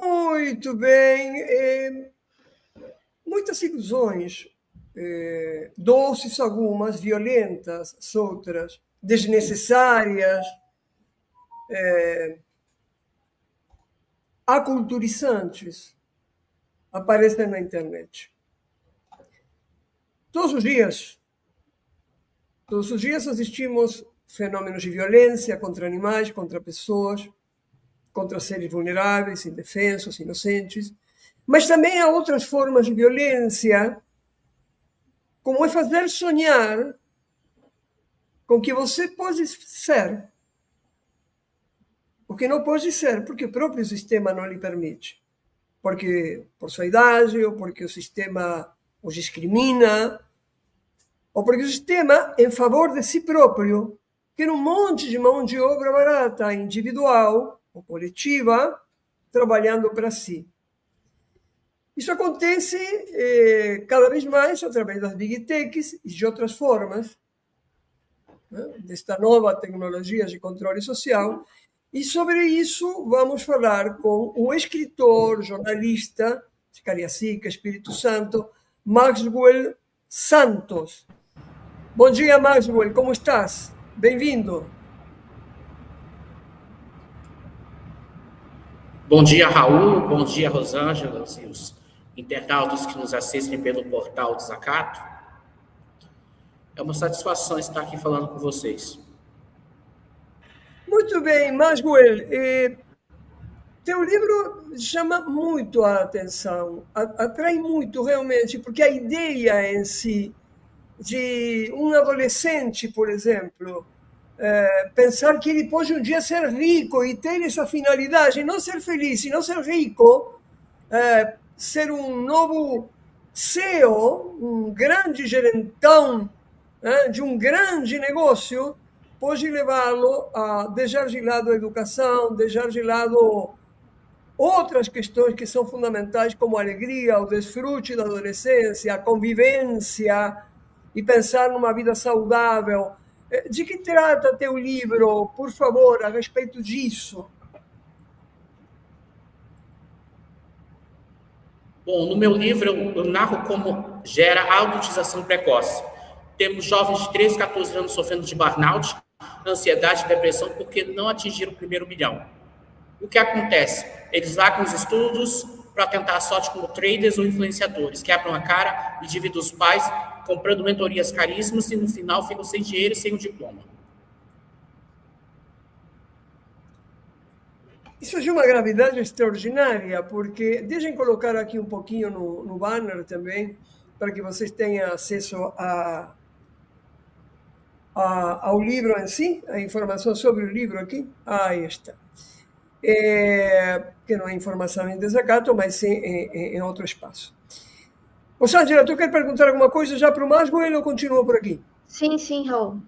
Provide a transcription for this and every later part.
Muito bem. Muitas ilusões, doces algumas, violentas outras, desnecessárias, aculturizantes, aparecem na internet. Todos os dias assistimos fenômenos de violência contra animais, contra pessoas, contra seres vulneráveis, indefensos, inocentes, mas também há outras formas de violência, como é fazer sonhar com que você pode ser o que não pode ser, porque o próprio sistema não lhe permite. Porque por sua idade, ou porque o sistema o discrimina, ou porque o sistema, em favor de si próprio, quer um monte de mão de obra barata, individual ou coletiva, trabalhando para si. Isso acontece cada vez mais através das big techs e de outras formas, né, desta nova tecnologia de controle social. E sobre isso vamos falar com o escritor, jornalista de Cariacica, Espírito Santo, Maxwell Santos. Bom dia, Maxwell, como estás? Bem-vindo. Bom dia, Raul. Bom dia, Rosângela e os internautas que nos assistem pelo portal Desacato. É uma satisfação estar aqui falando com vocês. Muito bem, Maxwell. Teu livro chama muito a atenção, atrai muito realmente, porque a ideia em si de um adolescente, por exemplo, pensar que ele pode um dia ser rico e ter essa finalidade, não ser feliz, e não ser rico, ser um novo CEO, um grande gerentão de um grande negócio, pode levá-lo a deixar de lado a educação, deixar de lado outras questões que são fundamentais, como a alegria, o desfrute da adolescência, a convivência e pensar numa vida saudável. De que trata teu livro, por favor, a respeito disso? Bom, no meu livro eu narro como gera a adultização precoce. Temos jovens de 13, 14 anos sofrendo de burnout, ansiedade e depressão porque não atingiram o primeiro milhão. O que acontece? Eles largam os estudos para tentar a sorte como traders ou influenciadores, quebram a cara e dividem os pais comprando mentorias caríssimas e no final ficam sem dinheiro e sem um diploma. Isso é de uma gravidade extraordinária, porque deixem colocar aqui um pouquinho no banner também, para que vocês tenham acesso ao livro em si, a informação sobre o livro aqui. Aí está. Que não é informação em Desacato, mas sim em outro espaço. Rosângela, tu quer perguntar alguma coisa já para o Maxwell ou continua por aqui? Sim, Raul.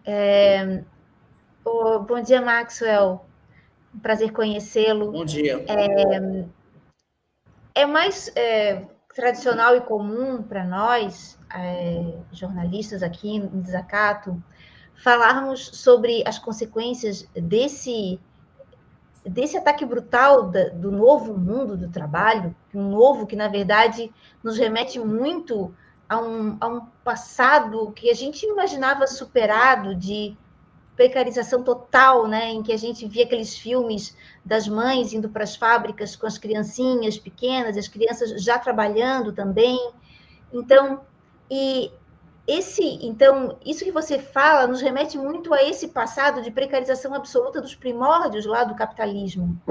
Bom dia, Maxwell. Um prazer conhecê-lo. Bom dia. É mais tradicional e comum para nós, jornalistas aqui no Desacato, falarmos sobre as consequências desse ataque brutal do novo mundo do trabalho, um novo que, na verdade, nos remete muito a um passado que a gente imaginava superado, de precarização total, né, em que a gente via aqueles filmes das mães indo para as fábricas com as criancinhas pequenas, as crianças já trabalhando também. Então, isso que você fala nos remete muito a esse passado de precarização absoluta dos primórdios lá do capitalismo.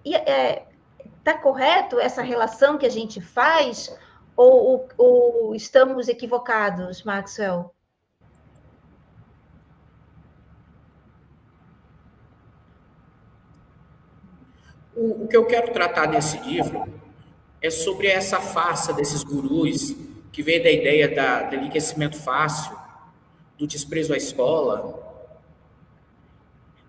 Está correto essa relação que a gente faz ou estamos equivocados, Maxwell? O que eu quero tratar nesse livro é sobre essa farsa desses gurus que vem da ideia do enriquecimento fácil, do desprezo à escola,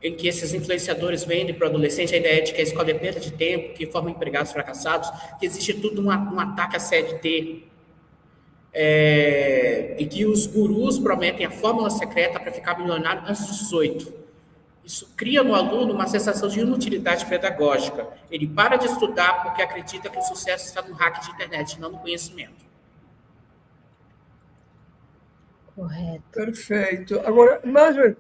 em que esses influenciadores vendem para o adolescente a ideia de que a escola é perda de tempo, que forma empregados fracassados, que existe tudo um ataque à CLT, e que os gurus prometem a fórmula secreta para ficar milionário antes dos 18. Isso cria no aluno uma sensação de inutilidade pedagógica. Ele para de estudar porque acredita que o sucesso está no hack de internet, não no conhecimento. Correto. Perfeito. Agora, Márcio,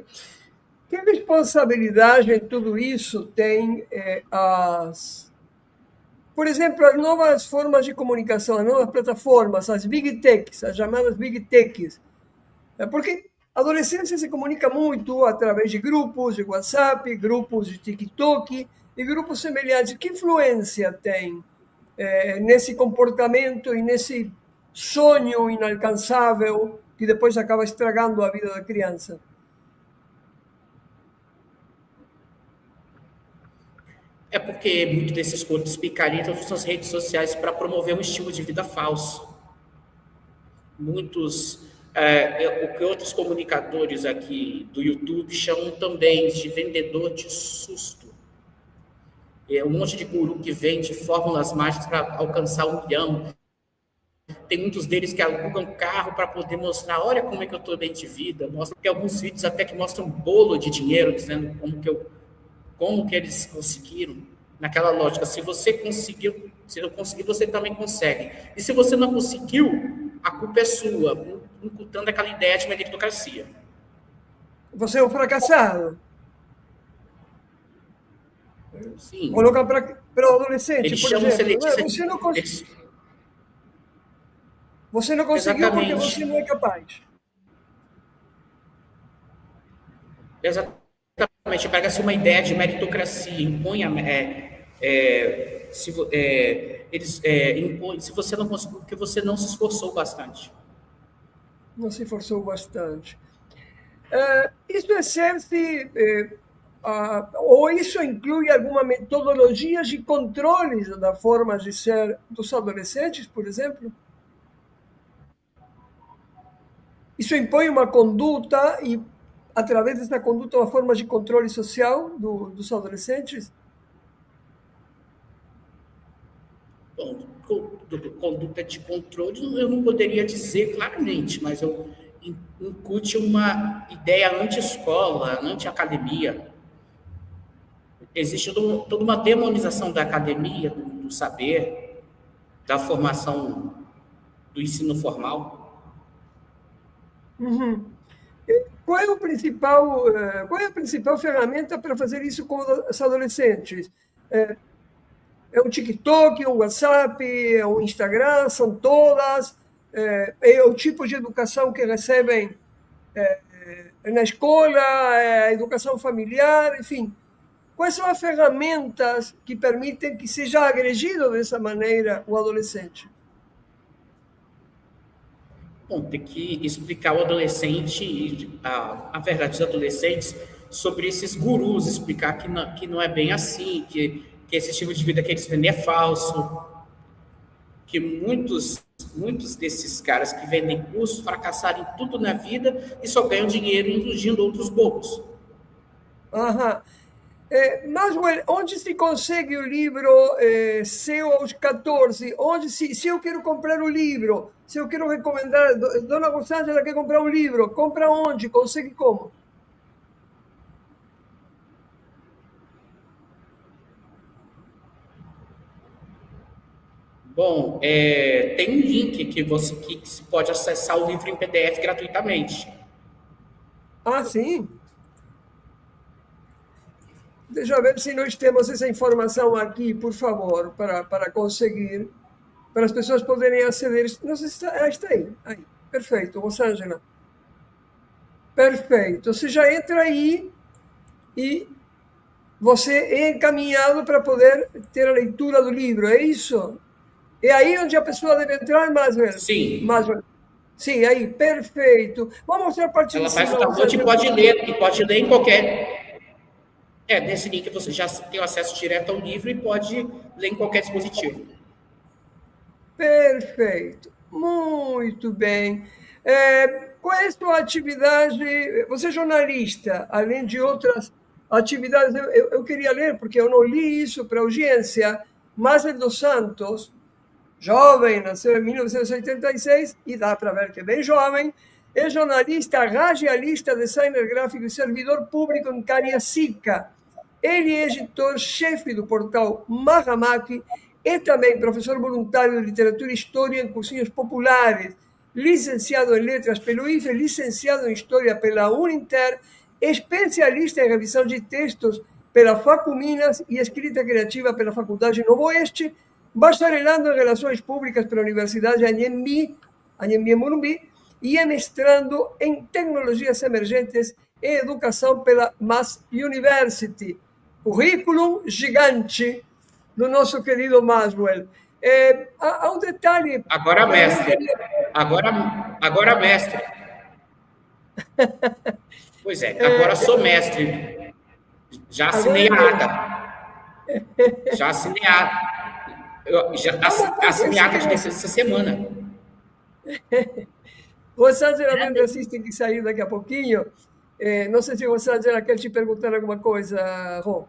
que responsabilidade em tudo isso tem por exemplo, as novas formas de comunicação, as novas plataformas, as big techs, as chamadas big techs? Porque a adolescência se comunica muito através de grupos de WhatsApp, grupos de TikTok e grupos semelhantes. Que influência tem nesse comportamento e nesse sonho inalcançável que depois acaba estragando a vida da criança? É porque muitos desses contos picaretas usam as redes sociais para promover um estilo de vida falso. O que outros comunicadores aqui do YouTube chamam também de vendedor de susto. É um monte de guru que vende fórmulas mágicas para alcançar 1 milhão. Tem muitos deles que alugam carro para poder mostrar, olha como é que eu estou bem de vida. Tem alguns vídeos até que mostram um bolo de dinheiro, dizendo como que eles conseguiram. Naquela lógica, se você conseguiu, se eu conseguir, você também consegue. E se você não conseguiu, a culpa é sua, incutando aquela ideia de meritocracia. Você é um fracassado. Sim. Coloca para o adolescente, Eles por chamam exemplo. Você não conseguiu Exatamente. porque você não é capaz. Exatamente. Pega-se uma ideia de meritocracia, impõe impõe, se você não conseguiu, porque você não se esforçou bastante. Não se esforçou bastante. Isso exerce, ou isso inclui alguma metodologia de controles da forma de ser dos adolescentes, por exemplo? Isso impõe uma conduta e, através dessa conduta, uma forma de controle social dos adolescentes? Bom, conduta de controle eu não poderia dizer claramente, mas incute uma ideia anti-escola, anti-academia. Existe toda uma demonização da academia, do saber, da formação do ensino formal. Uhum. Qual é a principal ferramenta para fazer isso com os adolescentes? É o TikTok, o WhatsApp, é o Instagram, são todas? É o tipo de educação que recebem na escola, a educação familiar, enfim. Quais são as ferramentas que permitem que seja agredido dessa maneira o adolescente? Bom, tem que explicar ao adolescente, a verdade dos adolescentes, sobre esses gurus, explicar que não é bem assim, que esse estilo de vida que eles vendem é falso, que muitos desses caras que vendem cursos fracassaram em tudo na vida e só ganham dinheiro induzindo outros bobos. Aham. Maswell, onde se consegue o livro Seu aos 14? Se eu quero comprar o livro, se eu quero recomendar, Dona Rosângela quer comprar um livro, compra onde? Consegue como? Bom, tem um link que se pode acessar o livro em PDF gratuitamente. Ah, sim? Deixa eu ver se nós temos essa informação aqui, por favor, para conseguir, para as pessoas poderem aceder. Não sei se está aí. Perfeito, Rosângela. Perfeito. Você já entra aí e você é encaminhado para poder ter a leitura do livro, é isso? É aí onde a pessoa deve entrar, Maswell? Sim. Maswell. Sim, aí, perfeito. Vamos mostrar a parte Ela de faz o cima. download e pode ler em qualquer... nesse link você já tem acesso direto ao livro e pode ler em qualquer dispositivo. Perfeito. Muito bem. Qual é a sua atividade? Você é jornalista, além de outras atividades. Eu queria ler, porque eu não li isso para a audiência. Maswell dos Santos, jovem, nasceu em 1986, e dá para ver que é bem jovem, é jornalista, radialista, designer gráfico e servidor público em Cariacica. Ele é editor-chefe do portal Mahamaki, é também professor voluntário de literatura e história em cursinhos populares, licenciado em letras pelo IFE, licenciado em história pela Uninter, especialista em revisão de textos pela Facuminas e escrita criativa pela Faculdade Novo Oeste, bacharelando em relações públicas pela Universidade Anhembi Morumbi, e é mestrando em tecnologias emergentes e educação pela Mass University. Currículo gigante do nosso querido Maswell. Há um detalhe... Agora, mestre. Agora, mestre. Pois é, agora sou mestre. Já assinei a ata. Já assinei a ata. Já assinei a ata de defesa essa semana. Rosângela Mendes tem que sair daqui a pouquinho. Não sei se Rosângela quer te perguntar alguma coisa, Rô.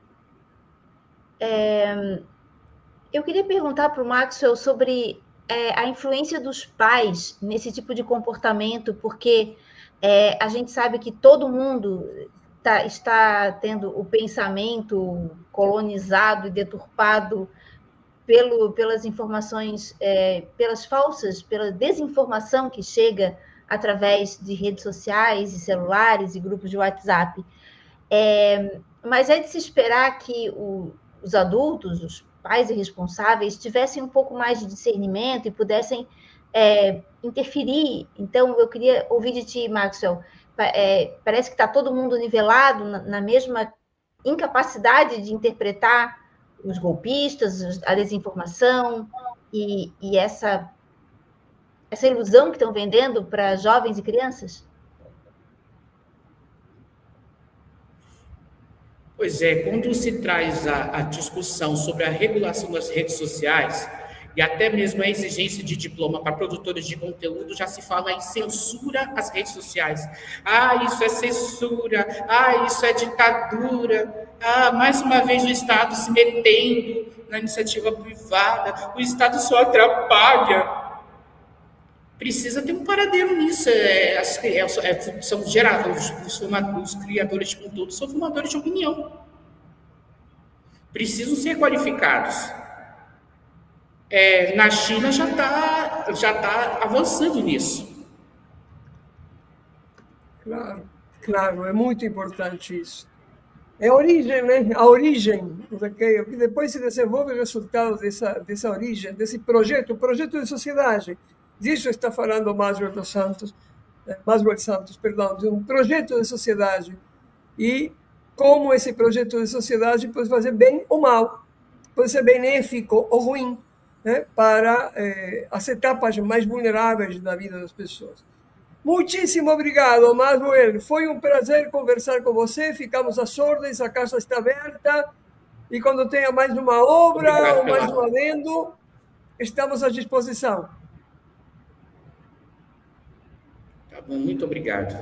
Eu queria perguntar para o Maxwell sobre a influência dos pais nesse tipo de comportamento, porque a gente sabe que todo mundo está tendo o pensamento colonizado e deturpado pelas informações, pelas falsas, pela desinformação que chega através de redes sociais e celulares e grupos de WhatsApp. Mas é de se esperar que os adultos, os pais e responsáveis, tivessem um pouco mais de discernimento e pudessem interferir. Então, eu queria ouvir de ti, Maxwell, parece que está todo mundo nivelado na mesma incapacidade de interpretar os golpistas, a desinformação e essa ilusão que estão vendendo para jovens e crianças? Pois é, quando se traz a discussão sobre a regulação das redes sociais e até mesmo a exigência de diploma para produtores de conteúdo, já se fala em censura às redes sociais. Isso é censura, isso é ditadura, mais uma vez o Estado se metendo na iniciativa privada, o Estado só atrapalha. Precisa ter um paradeiro nisso. São geradores, os criadores de conteúdo são formadores de opinião. Precisam ser qualificados. Na China já tá avançando nisso. Claro, é muito importante isso. É a origem, né? A origem, que depois se desenvolve o resultado dessa origem, desse projeto, o projeto de sociedade. Disso está falando Maswell Santos, de um projeto de sociedade. E como esse projeto de sociedade pode fazer bem ou mal, pode ser benéfico ou ruim, né, para as etapas mais vulneráveis da vida das pessoas. Muitíssimo obrigado, Maswell. Foi um prazer conversar com você. Ficamos às ordens, a casa está aberta. E quando tenha mais uma obra ou mais um adendo, estamos à disposição. Tá bom, muito obrigado.